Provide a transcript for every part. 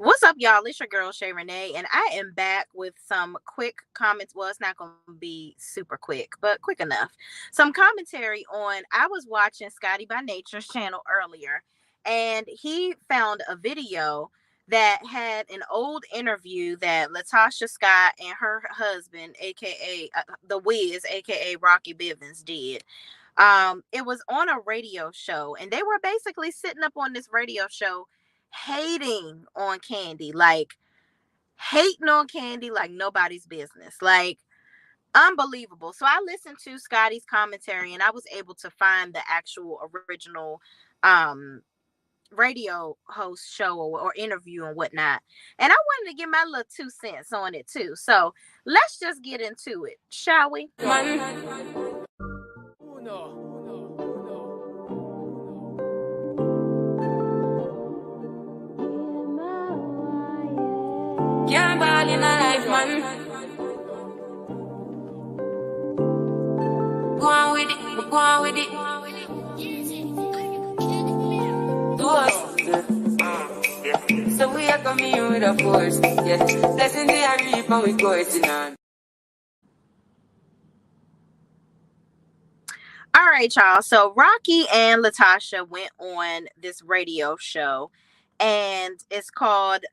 What's up, y'all? It's your girl Shay Renee, and I am back with some quick comments. Well, it's not going to be super quick, but quick enough. Some commentary on. I was watching Scotty by Nature's channel earlier, and he found a video that had an old interview that Latasha Scott and her husband, aka the Wiz, aka Rocky Bivens, did. It was on a radio show, and they were basically sitting up on this radio show hating on Kandi, like hating on Kandi like nobody's business, like unbelievable. So I listened to Scotty's commentary, and I was able to find the actual original um radio host show or interview and whatnot, and I wanted to give my little 2 cents on it too. So let's just get into it, shall we? Can't ball in a life, man. Go on with it, go on with it. Do us. So we are coming with a force. Yes, blessing they are reap and we coursing on. All right, y'all. So Rocky and Latasha went on this radio show, and it's called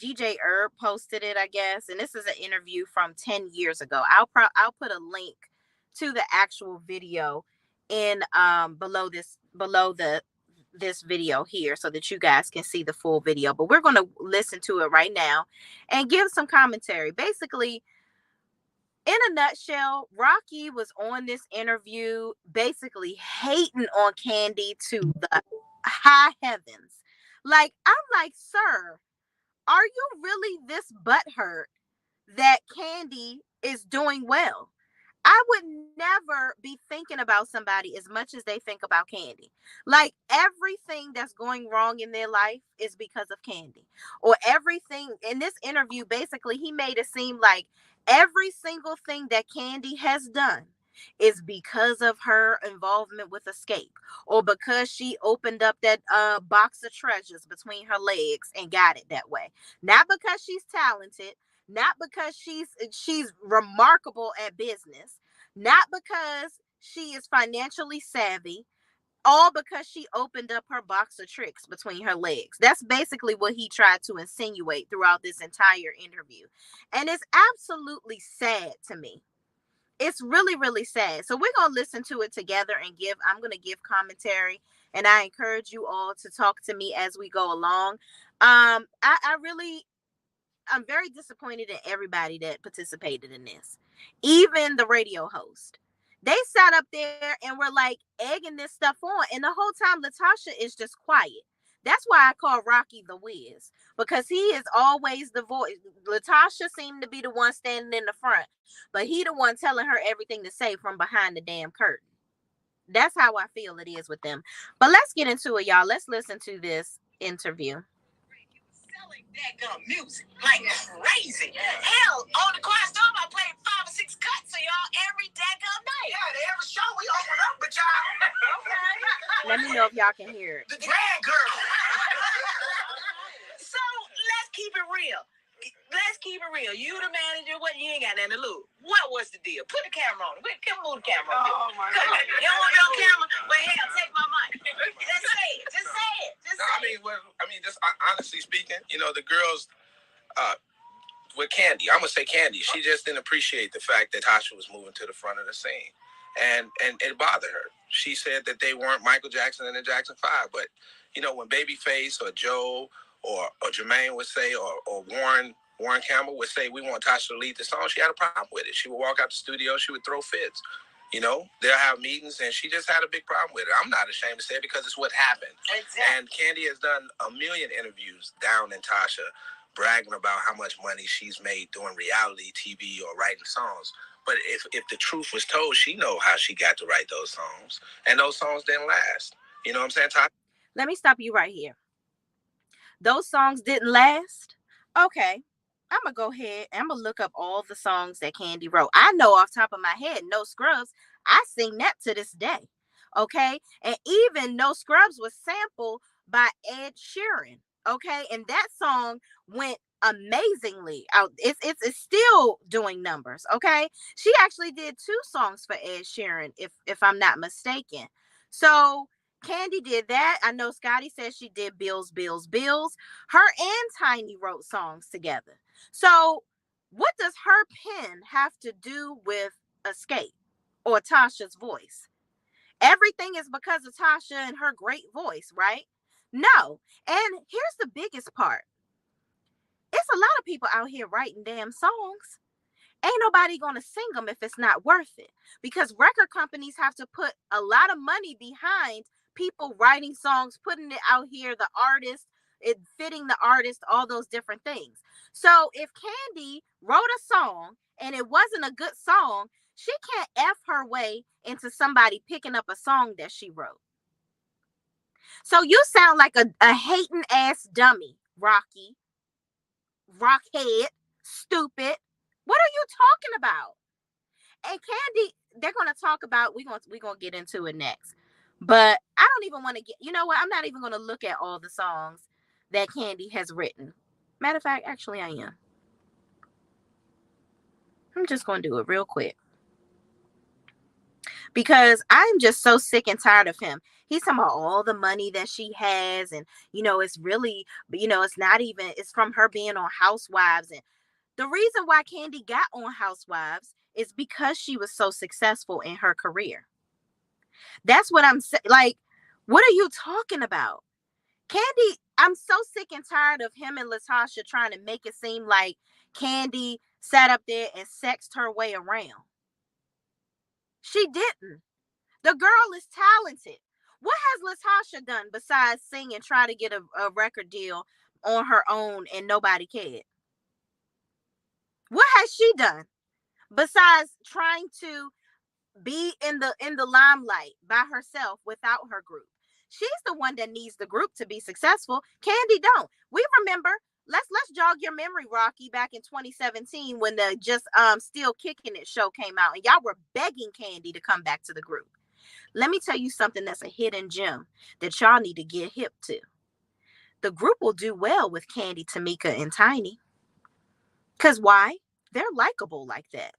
DJ Herb posted it, I guess, and this is an interview from 10 years ago. I'll put a link to the actual video in below this video here so that you guys can see the full video. But we're going to listen to it right now and give some commentary. Basically, in a nutshell, Rocky was on this interview basically hating on Kandi to the high heavens. Like, I'm like, sir, are you really this butthurt that Kandi is doing well? I would never be thinking about somebody as much as they think about Kandi. Like, everything that's going wrong in their life is because of Kandi. Or everything in this interview, basically, he made it seem like every single thing that Kandi has done is because of her involvement with Escape, or because she opened up that box of treasures between her legs and got it that way. Not because she's talented, not because she's remarkable at business, not because she is financially savvy, all because she opened up her box of tricks between her legs. That's basically what he tried to insinuate throughout this entire interview. And it's absolutely sad to me. It's really, really sad. So we're going to listen to it together and I'm going to give commentary, and I encourage you all to talk to me as we go along. I'm very disappointed in everybody that participated in this. Even the radio host. They sat up there and were like egging this stuff on. And the whole time, Latasha is just quiet. That's why I call Rocky the Wiz, because he is always the voice. Latasha seemed to be the one standing in the front, but he the one telling her everything to say from behind the damn curtain. That's how I feel it is with them. But let's get into it, y'all. Let's listen to this interview. That music like crazy. Hell, on the car store, I played 5 or 6 cuts of y'all every daggum night. Yeah, every show we open up with y'all. Okay. Let me know if y'all can hear it. The drag girl. So let's keep it real. Let's keep it real. You the manager, what you ain't got nothing to lose. What was the deal? Put the camera on. Come move the camera on. Oh my God. You don't want to be on camera? Well, hell, take my mic. Just say it. Just say it. Just say it. Just honestly speaking, the girls with Kandi, I'm gonna say Kandi, she just didn't appreciate the fact that Tasha was moving to the front of the scene, and it bothered her. She said that they weren't Michael Jackson and the Jackson 5, but when Babyface or Joe or Jermaine would say, or Warren Campbell would say, we want Tasha to lead the song, she had a problem with it. She would walk out the studio, she would throw fits. They'll have meetings, and she just had a big problem with it. I'm not ashamed to say it because it's what happened. Exactly. And Kandi has done a million interviews down in Tasha, bragging about how much money she's made doing reality TV or writing songs. But if the truth was told, she know how she got to write those songs, and those songs didn't last. You know what I'm saying, Tasha? Let me stop you right here. Those songs didn't last? Okay. I'm going to go ahead and I'm going to look up all the songs that Kandi wrote. I know off top of my head, No Scrubs. I sing that to this day. Okay. And even No Scrubs was sampled by Ed Sheeran. Okay, and that song went amazingly out. It's still doing numbers. Okay, she actually did 2 songs for Ed Sheeran, if I'm not mistaken. So Kandi did that. I know Scotty says she did Bills, Bills, Bills. Her and Tiny wrote songs together. So what does her pen have to do with Escape or Tasha's voice? Everything is because of Tasha and her great voice, right? No. And here's the biggest part. It's a lot of people out here writing damn songs. Ain't nobody gonna sing them if it's not worth it, because record companies have to put a lot of money behind people writing songs, putting it out here, the artist, it fitting the artist, all those different things. So if Kandi wrote a song and it wasn't a good song, she can't F her way into somebody picking up a song that she wrote. So you sound like a hating ass dummy, Rocky. Rockhead, stupid. What are you talking about? And Kandi, they're gonna talk about. We're gonna get into it next. But I don't even want to get. You know what? I'm not even gonna look at all the songs that Kandi has written. Matter of fact, actually, I am. I'm just gonna do it real quick because I'm just so sick and tired of him. He's talking about all the money that she has, and it's really, it's not even. It's from her being on Housewives, and the reason why Kandi got on Housewives is because she was so successful in her career. That's what I'm saying. Like, what are you talking about? Kandi, I'm so sick and tired of him and Latocha trying to make it seem like Kandi sat up there and sexed her way around. She didn't. The girl is talented. What has Latasha done besides sing and try to get a record deal on her own and nobody cared? What has she done besides trying to be in the limelight by herself without her group? She's the one that needs the group to be successful. Kandi don't. We remember, let's jog your memory, Rocky, back in 2017 when the just Still Kicking It show came out and y'all were begging Kandi to come back to the group. Let me tell you something that's a hidden gem that y'all need to get hip to. The group will do well with Kandi, Tamika, and Tiny. Cause why? They're likable like that.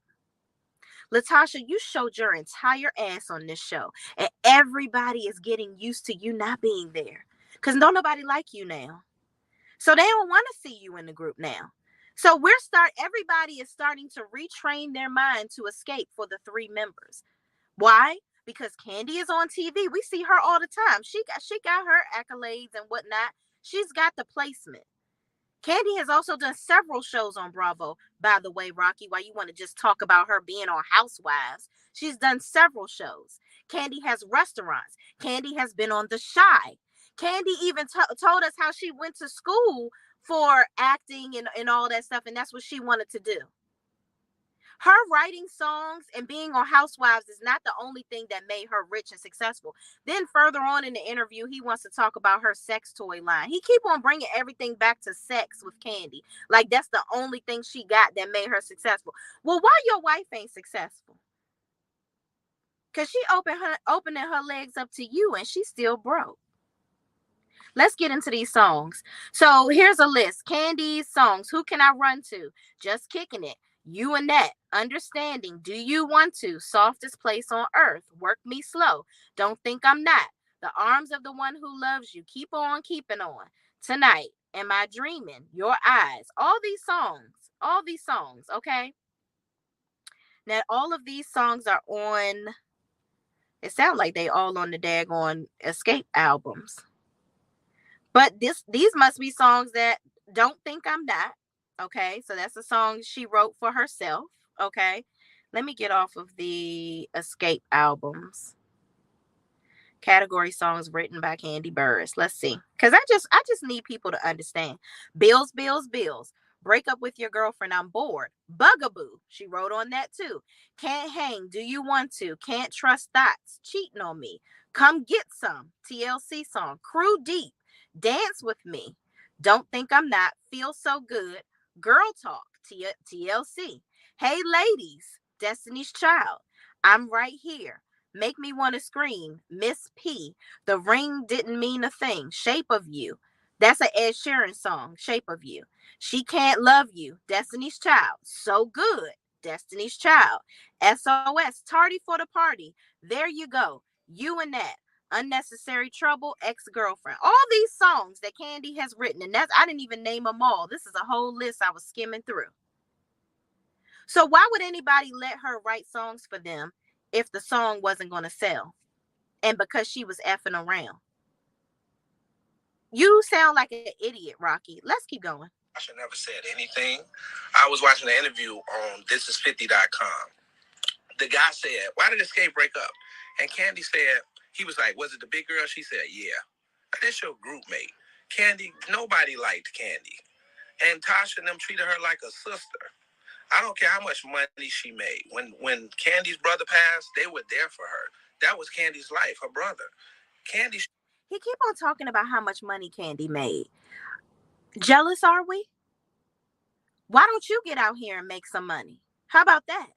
Latasha, you showed your entire ass on this show, and everybody is getting used to you not being there because don't nobody like you now. So they don't want to see you in the group now. So everybody is starting to retrain their mind to escape for the 3 members. Why? Because Kandi is on TV. We see her all the time. She got her accolades and whatnot. She's got the placement. Kandi has also done several shows on Bravo, by the way, Rocky, why you want to just talk about her being on Housewives. She's done several shows. Kandi has restaurants. Kandi has been on The Shy. Kandi even told us how she went to school for acting and all that stuff, and that's what she wanted to do. Her writing songs and being on Housewives is not the only thing that made her rich and successful. Then further on in the interview, he wants to talk about her sex toy line. He keep on bringing everything back to sex with Kandi. Like that's the only thing she got that made her successful. Well, why your wife ain't successful? Because she opening her legs up to you and she's still broke. Let's get into these songs. So here's a list. Kandi's songs. Who can I run to? Just Kicking It. You and That. Understanding. Do You Want To? Softest Place on Earth. Work Me Slow. Don't Think I'm Not. The Arms of the One Who Loves You. Keep On Keeping On. Tonight. Am I Dreaming? Your Eyes. All these songs. Okay. Now all of these songs are on. It sounds like they all on the daggone Escape albums. But these must be songs that Don't Think I'm Not. Okay, so that's a song she wrote for herself. Okay, let me get off of the Escape albums. Category songs written by Kandi Burruss. Let's see, because I just need people to understand. Bills, Bills, Bills. Break Up With Your Girlfriend. I'm Bored. Bugaboo. She wrote on that too. Can't Hang. Do You Want To? Can't Trust Thoughts. Cheating on Me. Come Get Some. TLC song. Crew Deep. Dance With Me. Don't Think I'm Not. Feel So Good. Girl Talk. TLC. Hey Ladies. Destiny's Child. I'm Right Here. Make Me Want to Scream. Miss P. The Ring Didn't Mean a Thing. Shape of You. That's an Ed Sheeran song, Shape of You. She Can't Love You, Destiny's Child. So Good, Destiny's Child. SOS, Tardy for the Party. There You Go, You and That. Unnecessary Trouble, Ex-Girlfriend. All these songs that Kandi has written, and that's, I didn't even name them all. This is a whole list I was skimming through. So why would anybody let her write songs for them if the song wasn't going to sell? And because she was effing around. You sound like an idiot, Rocky. Let's keep going. I should never said anything. I was watching an interview on thisis50.com. The guy said, "Why did Escape break up?" And Kandi said, he was like, "Was it the big girl?" She said, "Yeah." That's your group mate. Kandi, nobody liked Kandi. And Tasha and them treated her like a sister. I don't care how much money she made. When Candy's brother passed, they were there for her. That was Candy's life, her brother. Kandi. He keep on talking about how much money Kandi made. Jealous are we? Why don't you get out here and make some money? How about that?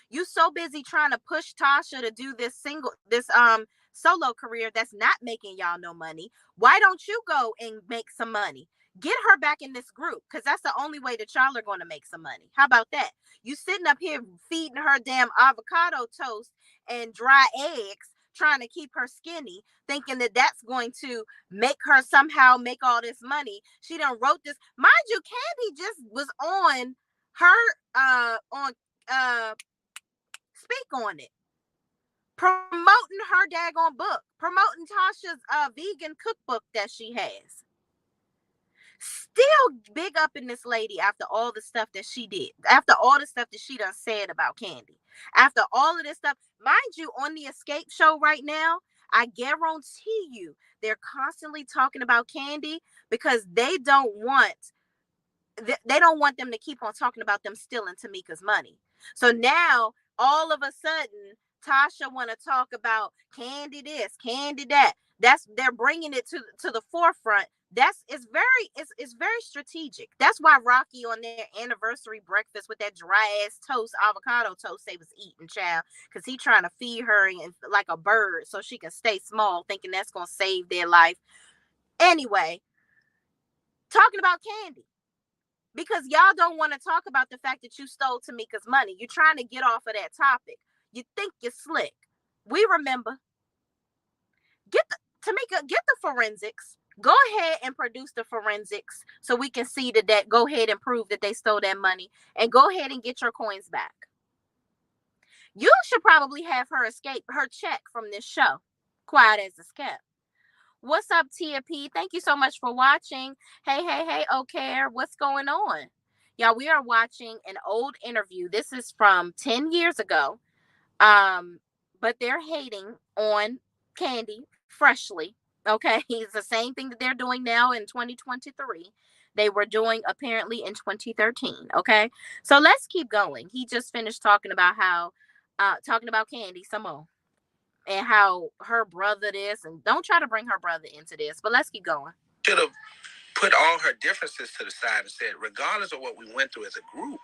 You so busy trying to push Tasha to do this solo career that's not making y'all no money. Why don't you go and make some money? Get her back in this group, because that's the only way that y'all are going to make some money. How about that? You sitting up here feeding her damn avocado toast and dry eggs, trying to keep her skinny, thinking that that's going to make her somehow make all this money. She done wrote this. Mind you, Kandi just was on her Speak on It, promoting her daggone book, promoting Tasha's vegan cookbook that she has. Still big up in this lady after all the stuff that she did, after all the stuff that she done said about Kandi, after all of this stuff. Mind you, on the Escape show right now, I guarantee you they're constantly talking about Kandi because they don't want them to keep on talking about them stealing Tamika's money. So now all of a sudden Tasha want to talk about Kandi this, Kandi that. They're bringing it to the forefront. It's very strategic. That's why Rocky on their anniversary breakfast with that dry ass toast, avocado toast they was eating, child, because he trying to feed her like a bird so she can stay small, thinking that's gonna save their life. Anyway, talking about Kandi. Because y'all don't want to talk about the fact that you stole Tamika's money. You're trying to get off of that topic. You think you're slick. We remember. Tamika, get the forensics. Go ahead and produce the forensics so we can see that. Go ahead and prove that they stole that money. And go ahead and get your coins back. You should probably have her escape her check from this show. Quiet as it's kept. What's up, Tia P? Thank you so much for watching. Hey, okay, what's going on? Y'all, we are watching an old interview. This is from 10 years ago. But they're hating on Kandi freshly. Okay, it's the same thing that they're doing now in 2023. They were doing apparently in 2013. Okay, so let's keep going. He just finished talking about Kandi some more, and how her brother this, and don't try to bring her brother into this, but let's keep going. Should have put all her differences to the side and said, regardless of what we went through as a group,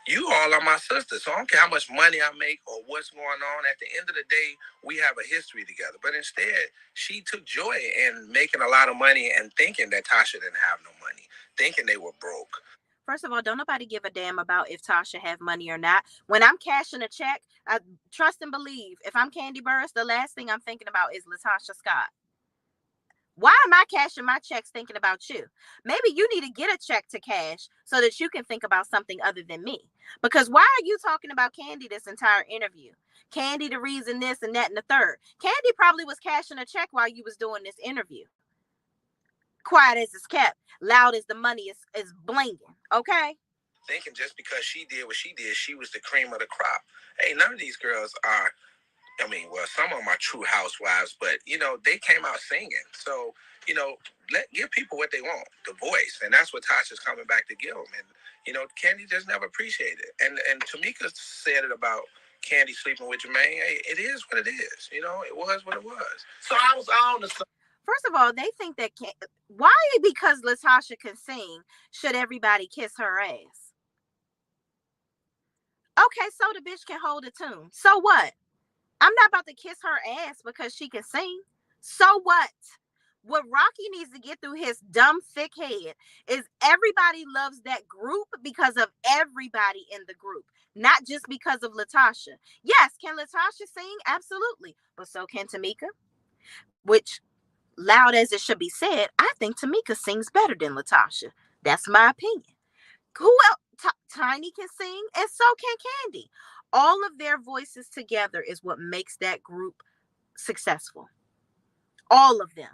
you all are my sisters. So I don't care how much money I make or what's going on. At the end of the day, we have a history together. But instead, she took joy in making a lot of money and thinking that Tasha didn't have no money, thinking they were broke. First of all, don't nobody give a damn about if Tasha have money or not. When I'm cashing a check, I trust and believe. If I'm Kandi Burruss, the last thing I'm thinking about is Latocha Scott. Why am I cashing my checks thinking about you? Maybe you need to get a check to cash so that you can think about something other than me. Because why are you talking about Kandi this entire interview? Kandi the reason this and that and the third. Kandi probably was cashing a check while you was doing this interview. Quiet as it's kept, loud as the money is blinging. Okay? Thinking just because she did what she did, she was the cream of the crop. Hey, none of these girls are, some of them are true housewives, but, they came out singing. So, give people what they want, the voice. And that's what Tasha's coming back to give them. And, Kandi just never appreciated it. And Tamika said it about Kandi sleeping with Jermaine. Hey, it is what it is. It was what it was. So I was on the... First of all, they think that why, because Latocha can sing, should everybody kiss her ass? Okay, so the bitch can hold a tune. So what? I'm not about to kiss her ass because she can sing. So what? What Rocky needs to get through his dumb, thick head is everybody loves that group because of everybody in the group, not just because of Latasha. Yes, can Latasha sing? Absolutely. But so can Tamika, which, loud as it should be said, I think Tamika sings better than Latasha. That's my opinion. Who else? Tiny can sing, and so can Kandi. All of their voices together is what makes that group successful. All of them,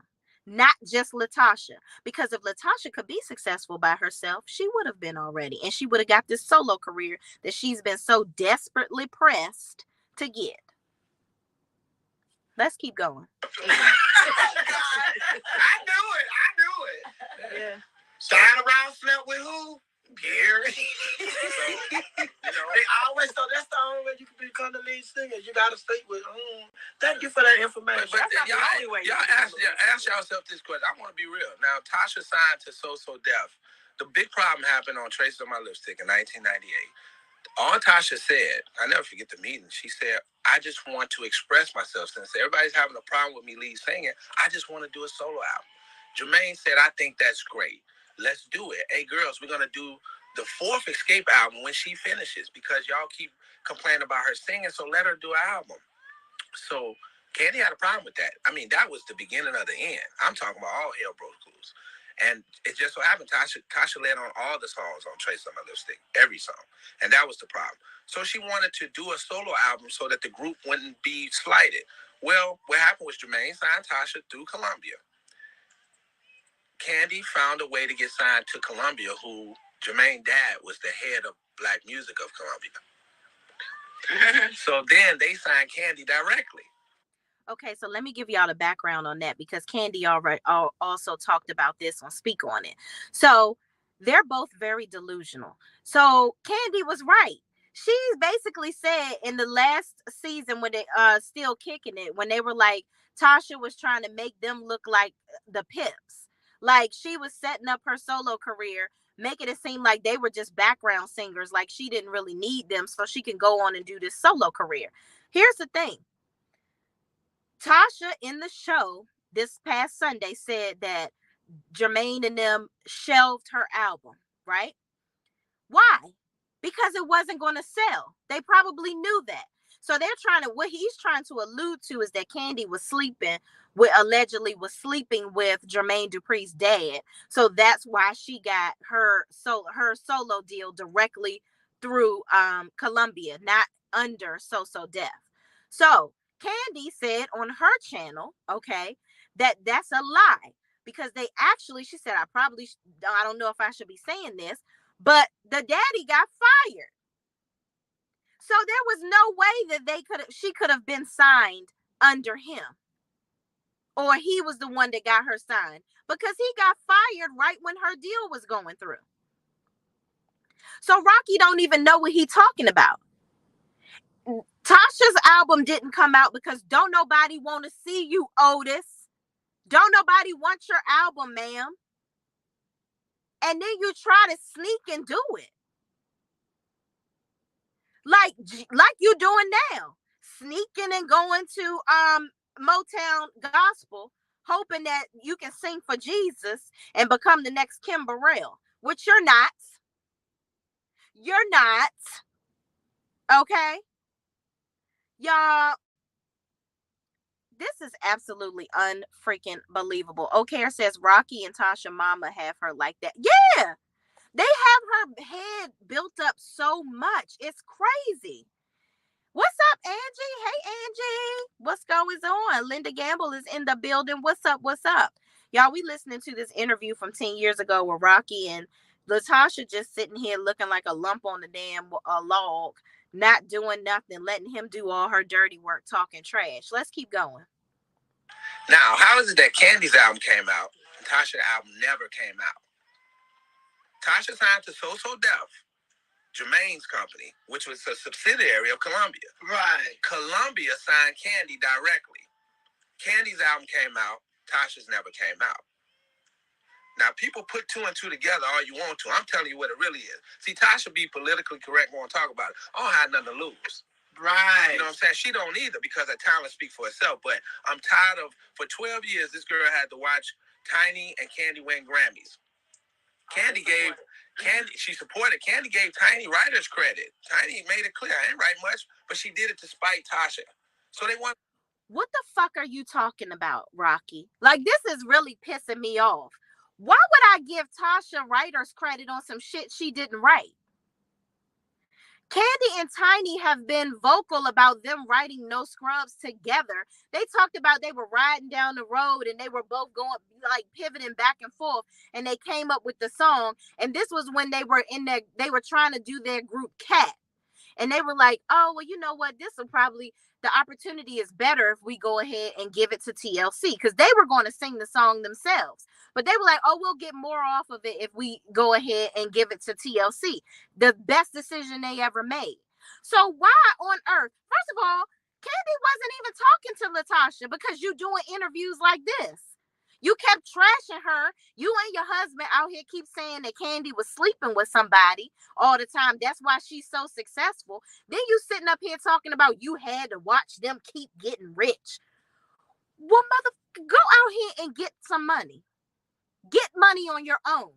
not just Latasha. Because if Latasha could be successful by herself, she would have been already, and she would have got this solo career that she's been so desperately pressed to get. Let's keep going. I knew it. Yeah. Stand around, slept with who? Gary. They always so that's the only way you can become the lead singer. You gotta sleep with. Thank you for that information. But y'all ask yourself this question. I want to be real. Now, Tasha signed to So Def. The big problem happened on Traces on My Lipstick in 1998. All Tasha said, I never forget the meeting. She said, "I just want to express myself. Since everybody's having a problem with me lead singing, I just want to do a solo album." Jermaine said, "I think that's great. Let's do it. Hey, girls, we're going to do the 4th Escape album when she finishes because y'all keep complaining about her singing, so let her do an album." So Kandi had a problem with that. I mean, that was the beginning of the end. I'm talking about all hell broke loose. And it just so happened Tasha led on all the songs on Trace on My Lipstick, every song. And that was the problem. So she wanted to do a solo album so that the group wouldn't be slighted. Well, what happened was Jermaine signed Tasha through Columbia. Kandi found a way to get signed to Columbia, who Jermaine's dad was the head of black music of Columbia. So then they signed Kandi directly. Okay, so let me give y'all the background on that because Kandi also talked about this on Speak On It. So they're both very delusional. So Kandi was right. She basically said in the last season when they still kicking it, when they were like, Tasha was trying to make them look like the Pips. Like she was setting up her solo career, making it seem like they were just background singers, like she didn't really need them so she can go on and do this solo career. Here's the thing. Tasha in the show this past Sunday said that Jermaine and them shelved her album, right? Why? Because it wasn't going to sell. They probably knew that. So what he's trying to allude to is that Kandi was allegedly sleeping with Jermaine Dupri's dad. So that's why she got her solo deal directly through Columbia, not under So Def. So Kandi said on her channel, okay, that's a lie because she said, I don't know if I should be saying this, but the daddy got fired. So there was no way that she could have been signed under him. Or he was the one that got her signed because he got fired right when her deal was going through. So Rocky don't even know what he's talking about. Tasha's album didn't come out because don't nobody want to see you, Otis. Don't nobody want your album, ma'am. And then you try to sneak and do it. Like you doing now. Sneaking and going to Motown Gospel, hoping that you can sing for Jesus and become the next Kim Burrell, which you're not. You're not. Okay? Y'all, this is absolutely unfreaking believable. O'Care says Rocky and Tasha mama have her like that. Yeah! They have her head built up so much. It's crazy. What's up, Angie? Hey, Angie. What's going on? Linda Gamble is in the building. What's up? What's up? Y'all, we listening to this interview from 10 years ago with Rocky and Latasha just sitting here looking like a lump on the damn log, not doing nothing, letting him do all her dirty work, talking trash. Let's keep going. Now, how is it that Kandi's album came out and Tasha's album never came out? Tasha signed to So Def, Jermaine's company, which was a subsidiary of Columbia. Right. Columbia signed Kandi directly. Kandi's album came out. Tasha's never came out. Now, people put 2 and 2 together all you want to. I'm telling you what it really is. See, Tasha be politically correct when I talk about it. I don't have nothing to lose. Right. You know what I'm saying? She don't either because her talent speaks for itself. But I'm tired of, for 12 years, this girl had to watch Tiny and Kandi win Grammys. She supported. Kandi gave Tiny writer's credit. Tiny made it clear, I ain't write much, but she did it to spite Tasha. So they want. What the fuck are you talking about, Rocky? Like, this is really pissing me off. Why would I give Tasha writer's credit on some shit she didn't write? Kandi and Tiny have been vocal about them writing No Scrubs together. They talked about they were riding down the road and they were both going, like, pivoting back and forth, and they came up with the song. And this was when they were they were trying to do their group Cat. And they were like, oh, well, you know what? The opportunity is better if we go ahead and give it to TLC, because they were going to sing the song themselves. But they were like, oh, we'll get more off of it if we go ahead and give it to TLC. The best decision they ever made. So why on earth? First of all, Kandi wasn't even talking to Latocha because you doing interviews like this. You kept trashing her. You and your husband out here keep saying that Kandi was sleeping with somebody all the time. That's why she's so successful. Then you sitting up here talking about you had to watch them keep getting rich. Well, mother, go out here and get some money. Get money on your own.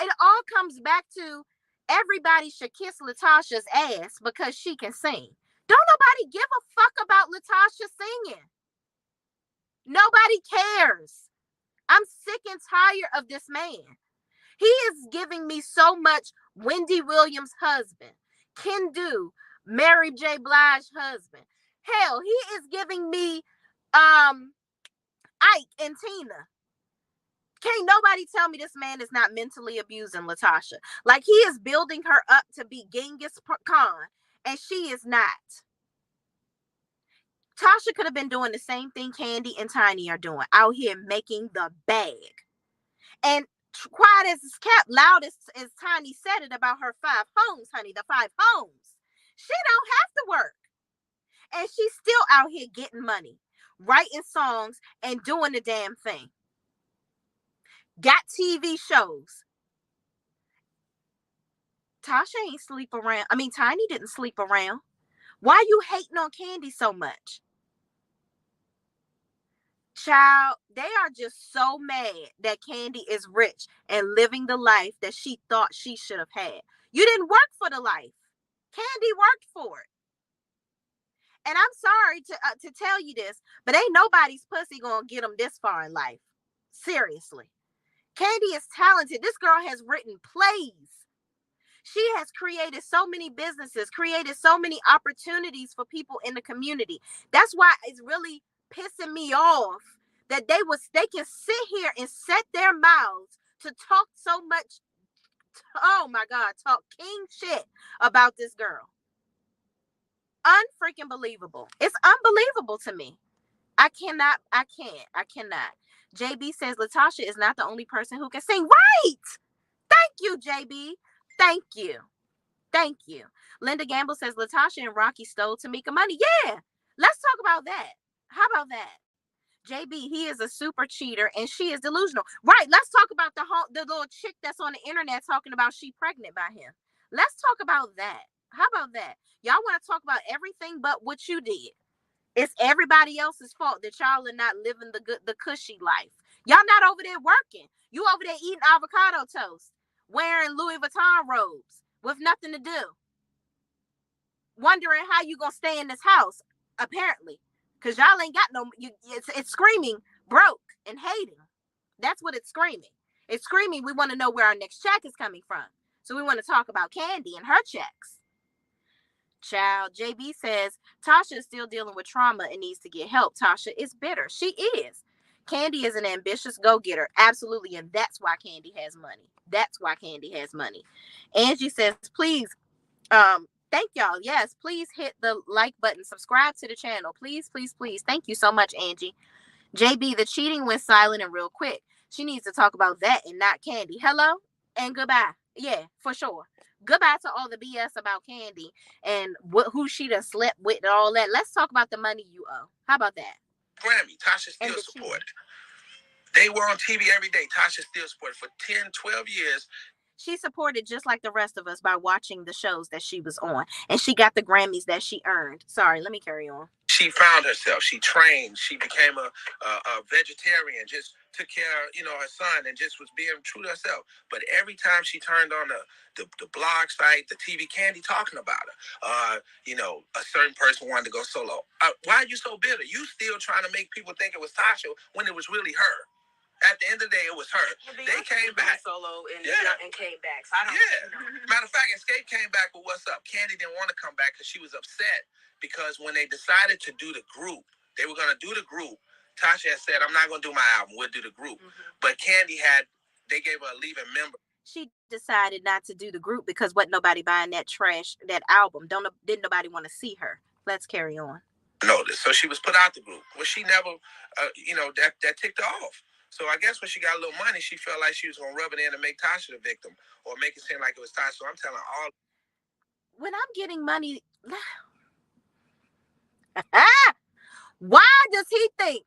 It all comes back to everybody should kiss Latocha's ass because she can sing. Don't nobody give a fuck about Latocha singing. Nobody cares. I'm sick and tired of this man. He is giving me so much Wendy Williams' husband, Kendu, Mary J. Blige's husband. Hell, he is giving me Ike and Tina. Can't nobody tell me this man is not mentally abusing Latocha. Like, he is building her up to be Genghis Khan, and she is not. Tasha could have been doing the same thing Kandi and Tiny are doing, out here making the bag. And quiet as it's kept, loud as Tiny said it about her 5 homes, honey, the 5 homes. She don't have to work. And she's still out here getting money, writing songs, and doing the damn thing. Got TV shows. Tasha ain't sleep around. I mean, Tiny didn't sleep around. Why you hating on Kandi so much? Child, they are just so mad that Kandi is rich and living the life that she thought she should have had. You didn't work for the life. Kandi worked for it. And I'm sorry to tell you this, but ain't nobody's pussy gonna get them this far in life. Seriously. Kandi is talented. This girl has written plays. She has created so many businesses, created so many opportunities for people in the community. That's why it's really pissing me off that they can sit here and set their mouths to talk so much, oh my God, talk king shit about this girl. Unfreaking believable. It's unbelievable to me. I cannot. JB says Latocha is not the only person who can sing. Right. Thank you, JB. Thank you. Linda Gamble says Latocha and Rocky stole Tamika money. Yeah. Let's talk about that. How about that? JB, he is a super cheater and she is delusional. Right. Let's talk about the little chick that's on the internet talking about she pregnant by him. Let's talk about that. How about that? Y'all want to talk about everything but what you did. It's everybody else's fault that y'all are not living the cushy life. Y'all not over there working. You over there eating avocado toast, wearing Louis Vuitton robes with nothing to do. Wondering how you gonna stay in this house, apparently. Because y'all ain't got it's screaming broke and hating. That's what it's screaming. It's screaming we want to know where our next check is coming from. So we want to talk about Kandi and her checks. Child, JB says Tasha is still dealing with trauma and needs to get help. Tasha is bitter. She is. Kandi is an ambitious go-getter. Absolutely. And that's why Kandi has money. Angie says, please, thank y'all. Yes, please hit the like button. Subscribe to the channel. Please, please, please. Thank you so much, Angie. JB, the cheating went silent and real quick. She needs to talk about that and not Kandi. Hello and goodbye. Yeah, for sure. Goodbye to all the BS about Kandi and who she done slept with and all that. Let's talk about the money you owe. How about that? Grammy, Tasha still supported. They were on TV every day. Tasha still supported. For 10, 12 years, She supported just like the rest of us by watching the shows that she was on, and she got the Grammys that she earned. Sorry, let me carry on. She found herself. She trained. She became a vegetarian. Just took care of, her son, and just was being true to herself. But every time she turned on the blog site, the TV, Kandi talking about her. A certain person wanted to go solo. Why are you so bitter? You still trying to make people think it was Tasha when it was really her. At the end of the day, it was her. They came back solo and came back. So I don't. Matter of fact, Escape came back with What's Up. Kandi didn't want to come back because she was upset because when they decided to do the group, they were going to do the group. Tasha had said, "I'm not going to do my album. We'll do the group." But they gave her a leaving member. She decided not to do the group because wasn't nobody buying that album. Didn't nobody want to see her. Let's carry on. Notice. So she was put out the group. Well, she never, that ticked her off. So I guess when she got a little money, she felt like she was going to rub it in and make Tasha the victim or make it seem like it was Tasha. So I'm telling all. When I'm getting money, why does he think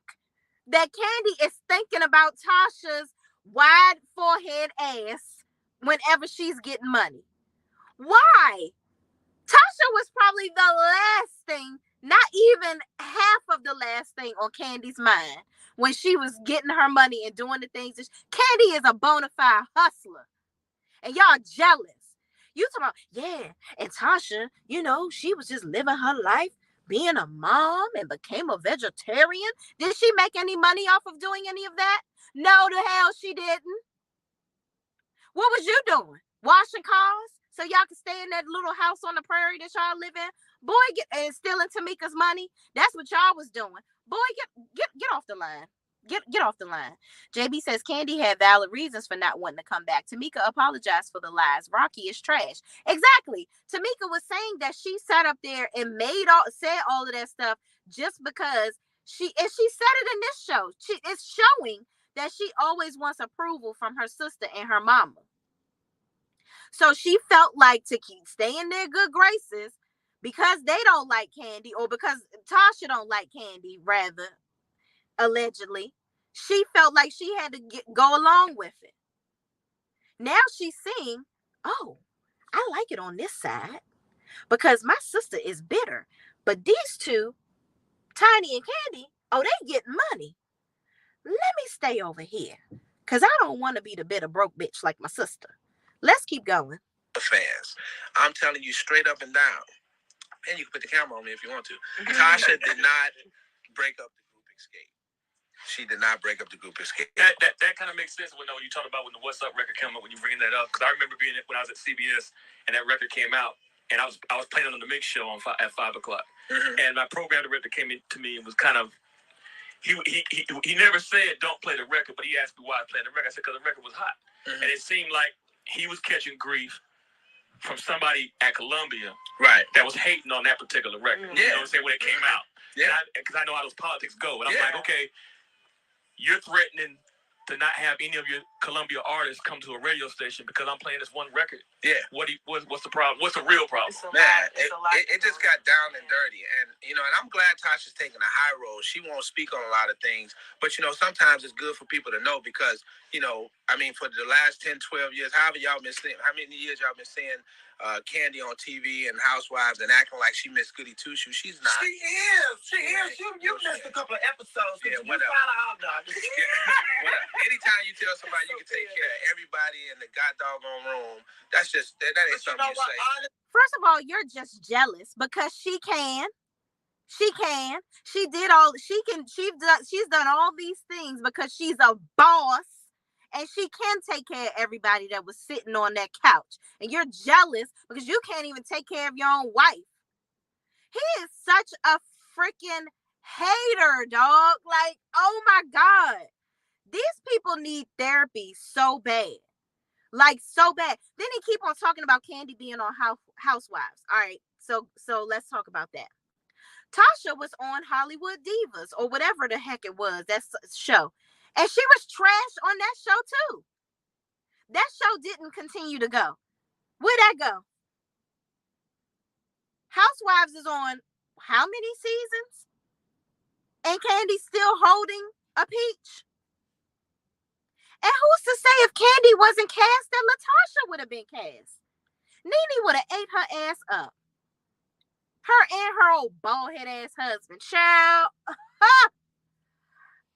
that Kandi is thinking about Tasha's wide forehead ass whenever she's getting money? Why? Tasha was probably the last thing, not even half of the last thing on Kandi's mind when she was getting her money and doing the things. Kandi is a bona fide hustler. And y'all jealous. You talking about, yeah, and Tasha, she was just living her life, being a mom and became a vegetarian. Did she make any money off of doing any of that? No, the hell she didn't. What was you doing? Washing cars so y'all can stay in that little house on the prairie that y'all live in? Boy, and stealing Tamika's money. That's what y'all was doing. Boy, get off the line. Get off the line. JB says Kandi had valid reasons for not wanting to come back. Tamika apologized for the lies. Rocky is trash. Exactly. Tamika was saying that she sat up there and said all of that stuff just because she said it in this show. It's showing that she always wants approval from her sister and her mama. So she felt like to stay in their good graces because they don't like Kandi, or because Tasha don't like Kandi, rather, allegedly, she felt like she had to go along with it. Now she's seeing, oh, I like it on this side because my sister is bitter. But these two, Tiny and Kandi, they getting money. Let me stay over here because I don't want to be the bitter broke bitch like my sister. Let's keep going. Fans, I'm telling you straight up and down. And you can put the camera on me if you want to. Tasha did not break up the group Escape. She did not break up the group Escape. That kind of makes sense when you talk about when the What's Up record came out, when you bring that up. Because I remember being when I was at CBS and that record came out, and I was playing it on the mix show at 5 o'clock. And my program director came in to me and was kind of, he never said don't play the record, but he asked me why I played the record. I said because the record was hot. And it seemed like he was catching grief from somebody at Columbia, right, that was hating on that particular record. You know what I'm saying, when it came out. Yeah. Because I know how those politics go. And I'm like, okay, you're threatening to not have any of your Columbia artists come to a radio station because I'm playing this one record. Yeah. What's the problem? What's the real problem? Man, it just got down and dirty. And, and I'm glad Tasha's taking a high road. She won't speak on a lot of things. But, sometimes it's good for people to know because, for the last 10, 12 years, how many years y'all been seeing Kandi on TV and Housewives and acting like she missed Goody Two-Shoes? She's not. She is. You missed a couple of episodes. Yeah, you found out, dog. Anytime you tell somebody you can take care of everybody in the doggone room, that's just that ain't something you say. First of all, you're just jealous because she can. She's done all these things because she's a boss and she can take care of everybody that was sitting on that couch. And you're jealous because you can't even take care of your own wife. He is such a freaking hater, dog. Like, oh my God. These people need therapy so bad. Like, so bad. Then he keep on talking about Kandi being on Housewives. All right, so let's talk about that. Tasha was on Hollywood Divas or whatever the heck it was, that show. And she was trashed on that show too. That show didn't continue to go. Where'd that go? Housewives is on how many seasons? And Kandi's still holding a peach. And who's to say if Kandi wasn't cast, that Latocha would have been cast? Nene would have ate her ass up. Her and her old bald-head ass husband. Child.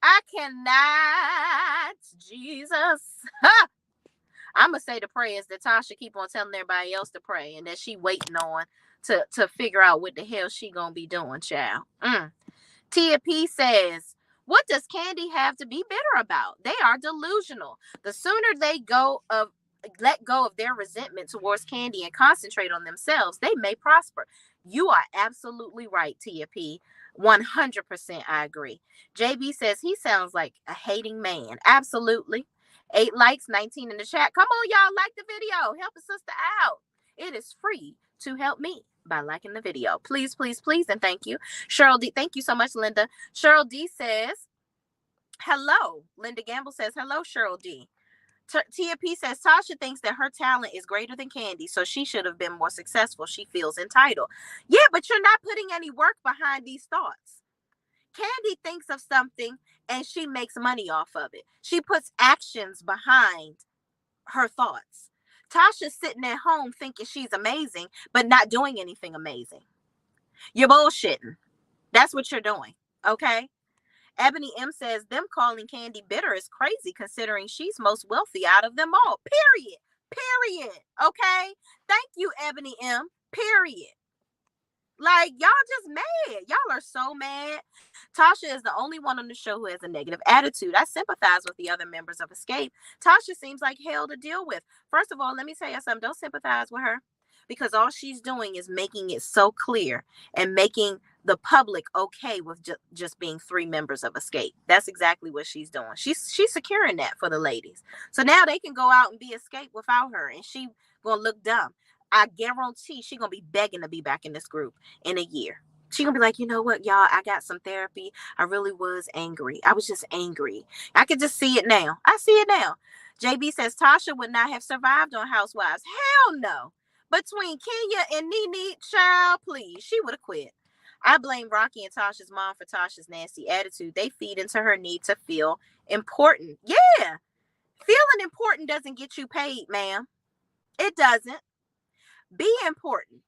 I cannot. Jesus. I'm going to say the prayers that Tasha keep on telling everybody else to pray, and that she waiting on to figure out what the hell she going to be doing, child. Tia P says, what does Kandi have to be bitter about? They are delusional. The sooner they let go of their resentment towards Kandi and concentrate on themselves, they may prosper. You are absolutely right, Tia P. 100% I agree. JB says he sounds like a hating man. Absolutely. 8 likes, 19 in the chat. Come on, y'all, like the video. Help a sister out. It is free to help me by liking the video. Please, please, please, and thank you. Cheryl D, thank you so much, Linda. Cheryl D says, hello. Linda Gamble says, hello, Cheryl D. Tia P says, Tasha thinks that her talent is greater than Kandi, so she should have been more successful. She feels entitled. Yeah, but you're not putting any work behind these thoughts. Kandi thinks of something and she makes money off of it. She puts actions behind her thoughts. Tasha's sitting at home thinking she's amazing, but not doing anything amazing. You're bullshitting. That's what you're doing. Okay? Ebony M says, them calling Kandi bitter is crazy considering she's most wealthy out of them all. Period. Okay? Thank you, Ebony M. Period. Like, y'all just mad. Y'all are so mad. Tasha is the only one on the show who has a negative attitude. I sympathize with the other members of Escape. Tasha seems like hell to deal with. First of all, let me tell you something. Don't sympathize with her, because all she's doing is making it so clear and making the public okay with just being 3 members of Escape. That's exactly what she's doing. She's securing that for the ladies. So now they can go out and be Escape without her, and she gonna look dumb. I guarantee she gonna be begging to be back in this group in a year. She gonna be like, you know what, y'all, I got some therapy. I really was angry. I was just angry. I could just see it now. I see it now. JB says Tasha would not have survived on Housewives. Hell no. Between Kenya and Nene, child, please, she would have quit. I blame Rocky and Tasha's mom for Tasha's nasty attitude. They feed into her need to feel important. Yeah. Feeling important doesn't get you paid, ma'am. It doesn't. Be important,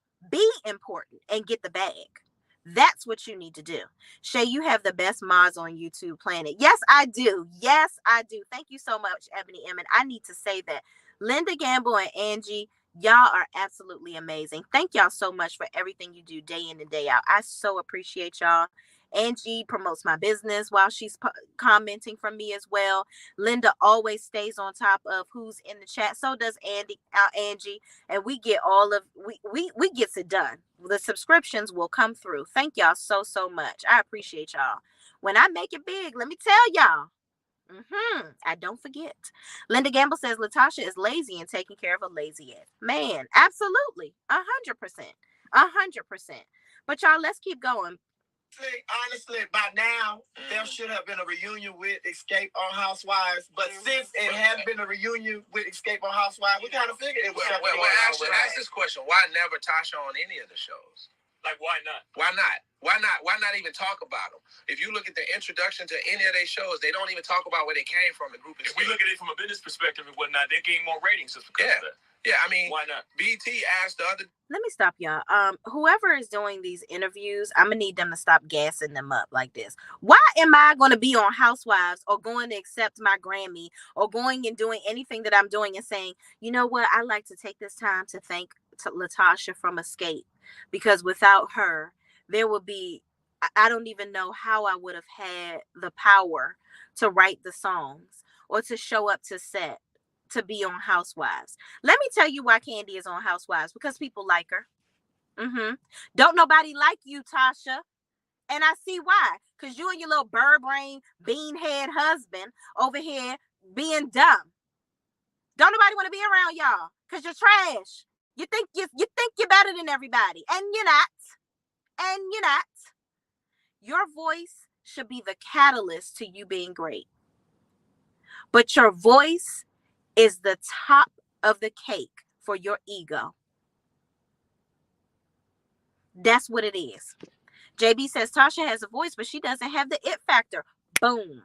and get the bag. That's what you need to do. Shay, you have the best mods on YouTube planet. Yes, I do. Thank you so much, Ebony M. And I need to say that Linda Gamble and Angie, y'all are absolutely amazing. Thank y'all so much for everything you do day in and day out. I so appreciate y'all. Angie promotes my business while she's commenting from me as well. Linda always stays on top of who's in the chat. So does Angie, and we get we gets it done. The subscriptions will come through. Thank y'all so much. I appreciate y'all. When I make it big, let me tell y'all. I don't forget. Linda Gamble says Latasha is lazy and taking care of a lazy ass man. Absolutely, 100%, 100%. But y'all, let's keep going. Honestly, by now, there should have been a reunion with Escape on Housewives. But since it hasn't been a reunion with Escape on Housewives, we kind of figured it was something. Ask this question. Why never Tasha on any of the shows? Like, why not? Why not even talk about them? If you look at the introduction to any of their shows, they don't even talk about where they came from, the group. If we look at it from a business perspective and whatnot, they gain more ratings just because of that. Yeah, I mean, why not? BT asked the other. Let me stop y'all. Whoever is doing these interviews, I'm gonna need them to stop gassing them up like this. Why am I gonna be on Housewives or going to accept my Grammy or going and doing anything that I'm doing and saying, you know what, I like to take this time to thank Latasha from Escape, because without her, there would be, I don't even know how I would have had the power to write the songs or to show up to set, to be on Housewives. Let me tell you why Kandi is on Housewives. Because people like her. Don't nobody like you, Tasha. And I see why. Because you and your little bird brain, beanhead husband over here being dumb. Don't nobody want to be around y'all. Because you're trash. You think you're better than everybody. And you're not. Your voice should be the catalyst to you being great. But your voice is the top of the cake for your ego. That's what it is. JB says Tasha has a voice, but she doesn't have the it factor. Boom.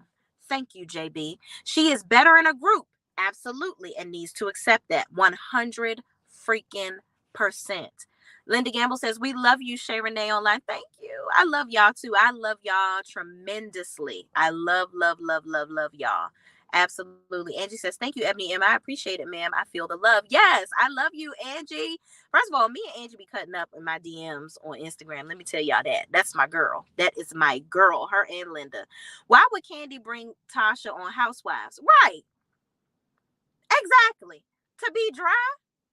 Thank you, JB. She is better in a group. Absolutely. And needs to accept that 100 freaking percent. Linda Gamble says, we love you, Shay Renee Online. Thank you. I love y'all too. I love y'all tremendously. I love y'all. Absolutely. Angie says, thank you, Ebony M. I appreciate it, ma'am. I feel the love. Yes, I love you, Angie. First of all, me and Angie be cutting up in my DMs on Instagram. Let me tell y'all that. That's my girl. That is my girl, her and Linda. Why would Kandi bring Tasha on Housewives? Right. Exactly. To be dry?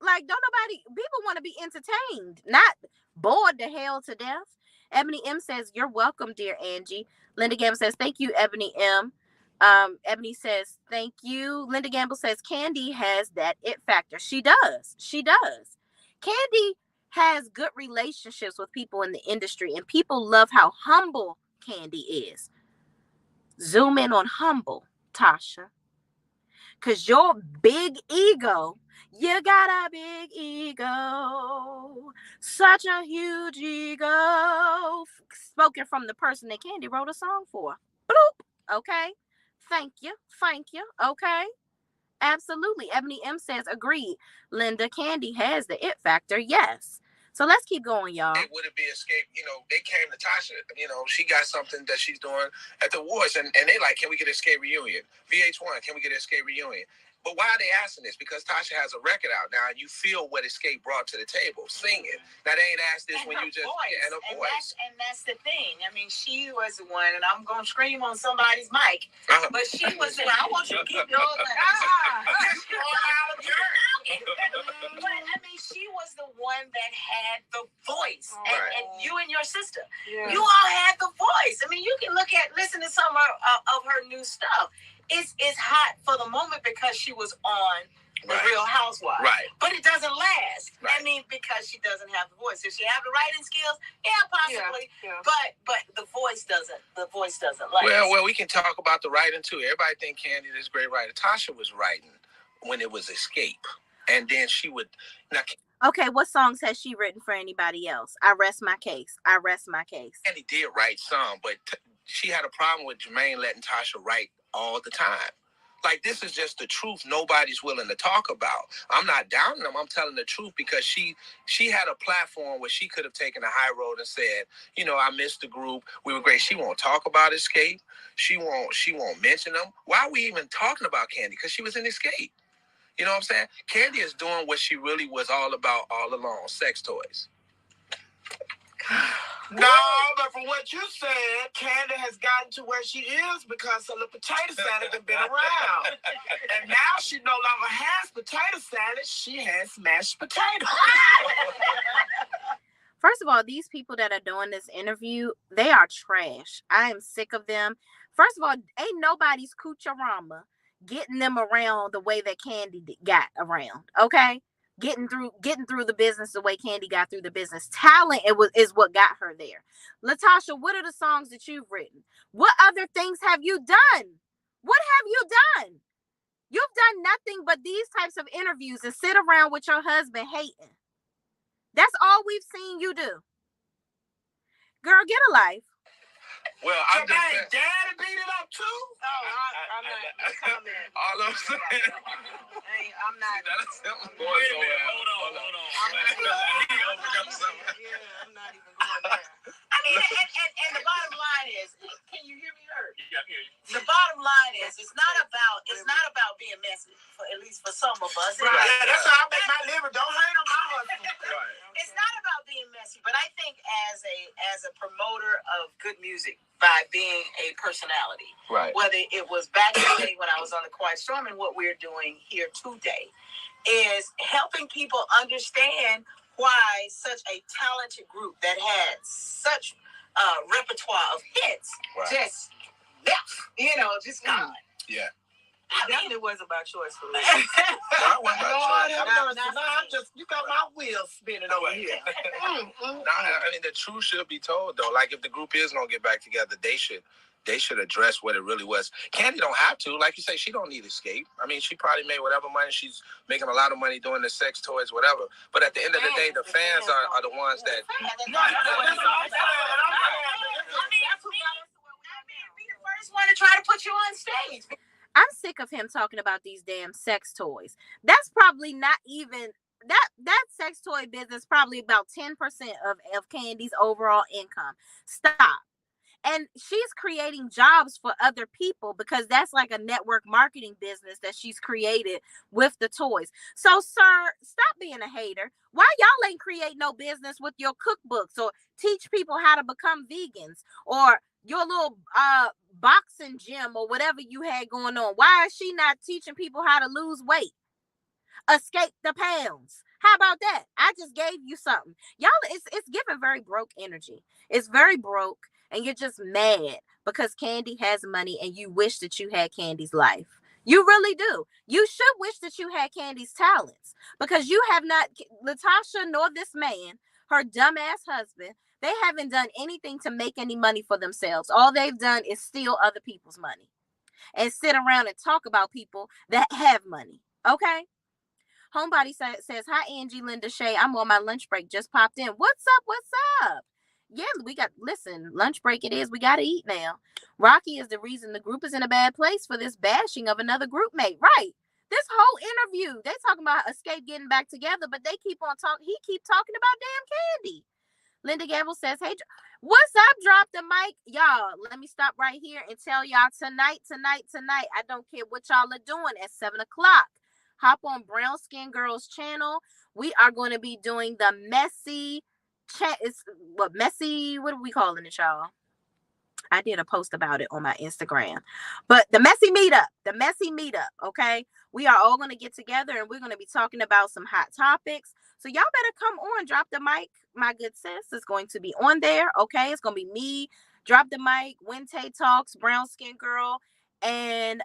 Like, don't nobody, people want to be entertained, not bored to hell to death. Ebony M says, you're welcome, dear Angie. Linda Gamble says, thank you, Ebony M. Ebony says, thank you. Linda Gamble says, Kandi has that it factor. She does. She does. Kandi has good relationships with people in the industry, and people love how humble Kandi is. Zoom in on humble, Tasha. Because your big ego, you got a big ego, such a huge ego. Spoken from the person that Kandi wrote a song for. Bloop. Okay. Thank you. Okay. Absolutely. Ebony M says, agreed. Linda, Kandi has the it factor. Yes. So let's keep going, y'all. Would it be escape? They came to Tasha. She got something that she's doing at the awards, and they like, can we get an escape reunion? VH1, can we get an escape reunion? But why are they asking this? Because Tasha has a record out now, and you feel what Escape brought to the table, singing. Now, they ain't asked this and when you just... Voice. Yeah, and her voice. And that's the thing. I mean, she was the one, and I'm going to scream on somebody's mic, but she was the one. I want you to keep yours. But, I mean, she was the one that had the voice. And you and your sister, you all had the voice. I mean, you can listen to some of her new stuff. It's hot for the moment because she was on The Real Housewives. Right. But it doesn't last. Right. I mean, because she doesn't have the voice. Does she have the writing skills? Yeah, possibly. Yeah. But the voice doesn't last. Well, we can talk about the writing too. Everybody think Kandi is a great writer. Tasha was writing when it was Escape. And then she would... Okay, what songs has she written for anybody else? I rest my case. Kandi did write some, but she had a problem with Jermaine letting Tasha write all the time. Like, this is just the truth nobody's willing to talk about. I'm not downing them. I'm telling the truth because she had a platform where she could have taken a high road and said, I missed the group. We were great. She won't talk about Escape. She won't mention them. Why are we even talking about Kandi? Because she was in Escape. You know what I'm saying? Kandi is doing what she really was all about all along, sex toys. No, but from what you said, Kandi has gotten to where she is because of the potato salad that's been around. And now she no longer has potato salad, she has mashed potatoes. First of all, these people that are doing this interview, they are trash. I am sick of them. First of all, ain't nobody's Cucharama getting them around the way that Kandi got around, okay? Getting through the business the way Kandi got through the business. Talent is what got her there. Latasha, what are the songs that you've written? What other things have you done? What have you done? You've done nothing but these types of interviews and sit around with your husband hating. That's all we've seen you do. Girl, get a life. Well, I'm just saying. Daddy beat it up too? I'm not commenting. All I'm saying. I'm not. Hold on. I'm not even going there. I mean, and the bottom line is, can you hear me? Yeah, I hear you. The bottom line is, it's not about being messy, at least for some of us. Right. Yeah, that's how I make my living. Don't hate on my husband. Right. It's not about being messy, but I think as a promoter of good music, by being a personality, right? Whether it was back in the day when I was on the Quiet Storm and what we're doing here today, is helping people understand why such a talented group that had such repertoire of hits just gone. Yeah. I mean, it wasn't by choice for me. No, it wasn't by choice. You got my wheels spinning over here. I mean, the truth should be told, though. Like, if the group is going to get back together, they should address what it really was. Kandi don't have to. Like you say, she don't need Escape. I mean, she probably made whatever money. She's making a lot of money doing the sex toys, whatever. But at the end of the day, the fans are the ones that... Be the first just want to try to put you on stage. I'm sick of him talking about these damn sex toys. That's probably not even that sex toy business probably about 10% of Kandi's overall income. Stop. And she's creating jobs for other people because that's like a network marketing business that she's created with the toys. So, sir, stop being a hater. Why y'all ain't create no business with your cookbooks or teach people how to become vegans or your little boxing gym or whatever you had going on? Why is she not teaching people how to lose weight? Escape the pounds. How about that? I just gave you something. Y'all, it's giving very broke energy. It's very broke, and you're just mad because Kandi has money and you wish that you had Kandi's life. You really do. You should wish that you had Kandi's talents because you have not, Latocha nor this man, her dumbass husband, they haven't done anything to make any money for themselves. All they've done is steal other people's money and sit around and talk about people that have money. Okay? Homebody says, hi, Angie, Linda, Shay. I'm on my lunch break. Just popped in. What's up? What's up? Yeah, listen, lunch break it is. We got to eat now. Rocky is the reason the group is in a bad place for this bashing of another group mate. Right. This whole interview, they talking about Escape getting back together, but they keep on talking. He keep talking about damn Kandi. Linda Gamble says, hey, what's up? Drop the mic. Y'all, let me stop right here and tell y'all tonight. I don't care what y'all are doing at 7 o'clock. Hop on Brown Skin Girls channel. We are going to be doing the messy chat. What are we calling it, y'all? I did a post about it on my Instagram. But the messy meetup, okay? We are all going to get together and we're going to be talking about some hot topics. So y'all better come on, drop the mic. My good sis is going to be on there, okay? It's going to be me, drop the mic, Wente Talks, Brown Skin Girl, and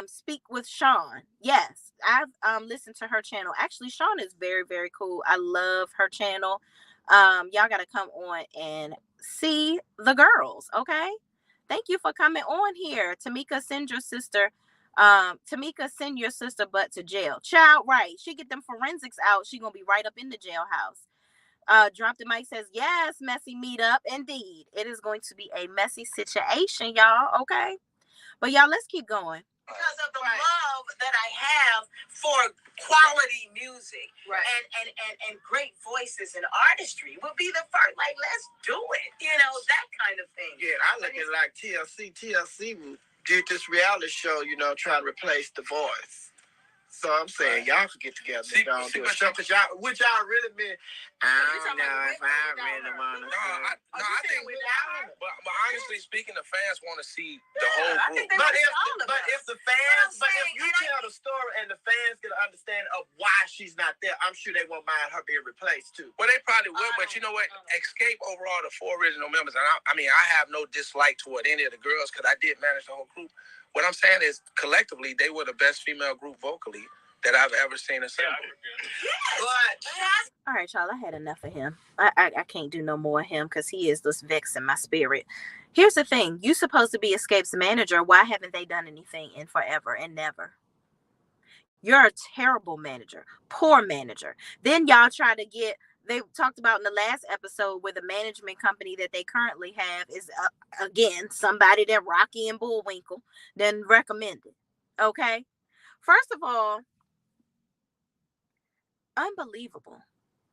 Speak with Sean. Yes, I've listened to her channel. Actually, Sean is very, very cool. I love her channel. Y'all gotta come on and see the girls, okay? Thank you for coming on here. Tamika, send your sister butt to jail. Child, right. She get them forensics out. She gonna be right up in the jailhouse. Drop the mic says, yes, messy meetup. Indeed. It is going to be a messy situation, y'all. Okay. But y'all, let's keep going. Because of the love that I have for quality music and great voices and artistry will be the first, like, let's do it. That kind of thing. Yeah, I look at it like TLC. TLC did this reality show, trying to replace The Voice. So I'm saying y'all could get together and do a show, which y'all really mean. I don't know if I really want to. I think but honestly speaking, the fans want to see the whole group. But if you tell the story and the fans get an understanding of why she's not there, I'm sure they won't mind her being replaced too. Well, they probably would, but you know what? Escape overall the 4 original members, and I have no dislike toward any of the girls because I did manage the whole group. What I'm saying is, collectively, they were the best female group vocally that I've ever seen assembled. All right, y'all, I had enough of him. I can't do no more of him because he is just vexing my spirit. Here's the thing. You supposed to be Escape's manager. Why haven't they done anything in forever and never? You're a terrible manager. Poor manager. Then y'all try to get... They talked about in the last episode where the management company that they currently have is, again, somebody that Rocky and Bullwinkle then recommended. Okay? First of all, unbelievable.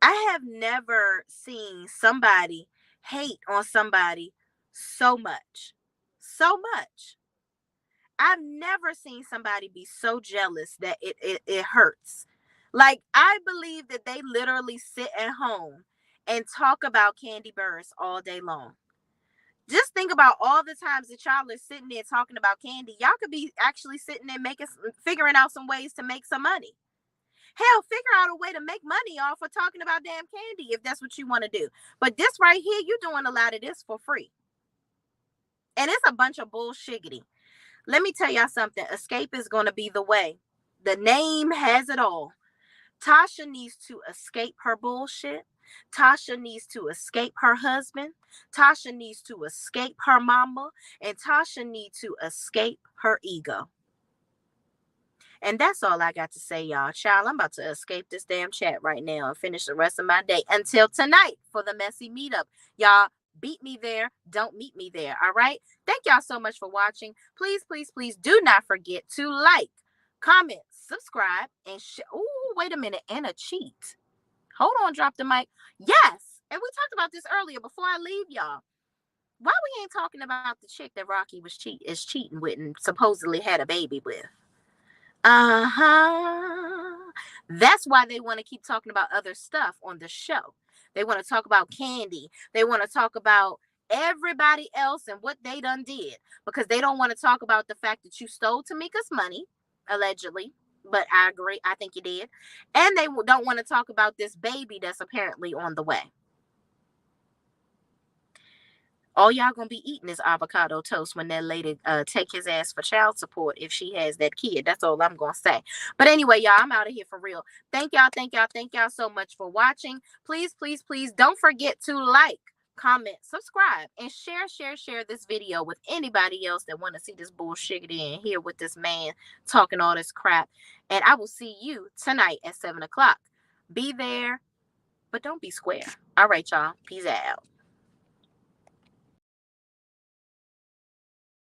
I have never seen somebody hate on somebody so much. So much. I've never seen somebody be so jealous that it hurts. Like, I believe that they literally sit at home and talk about Kandi Burruss all day long. Just think about all the times that y'all are sitting there talking about Kandi. Y'all could be actually sitting there figuring out some ways to make some money. Hell, figure out a way to make money off of talking about damn Kandi if that's what you want to do. But this right here, you're doing a lot of this for free. And it's a bunch of bullshiggity. Let me tell y'all something. Escape is going to be the way. The name has it all. Tasha needs to escape her bullshit. Tasha needs to escape her husband. Tasha needs to escape her mama. And Tasha needs to escape her ego. And that's all I got to say, y'all. Child, I'm about to escape this damn chat right now and finish the rest of my day until tonight for the messy meetup. Y'all, Beat me there. Don't meet me there. All right. Thank y'all so much for watching. Please, please, please do not forget to like, comment, subscribe, and oh, wait a minute. And a cheat. Hold on. Drop the mic. Yes. And we talked about this earlier before I leave y'all. Why we ain't talking about the chick that Rocky is cheating with and supposedly had a baby with? That's why they want to keep talking about other stuff on the show. They want to talk about Kandi. They want to talk about everybody else and what they done did, because they don't want to talk about the fact that you stole Tamika's money, allegedly. But I agree. I think you did. And they don't want to talk about this baby that's apparently on the way. All y'all gonna be eating is avocado toast when that lady take his ass for child support if she has that kid. That's all I'm gonna say. But anyway, y'all, I'm out of here for real. Thank y'all so much for watching. Please, please, please don't forget to like, comment, subscribe, and share this video with anybody else that want to see this bullshit and hear what this man talking all this crap. And I will see you tonight at 7 o'clock. Be there, but don't be square. All right, y'all. Peace out.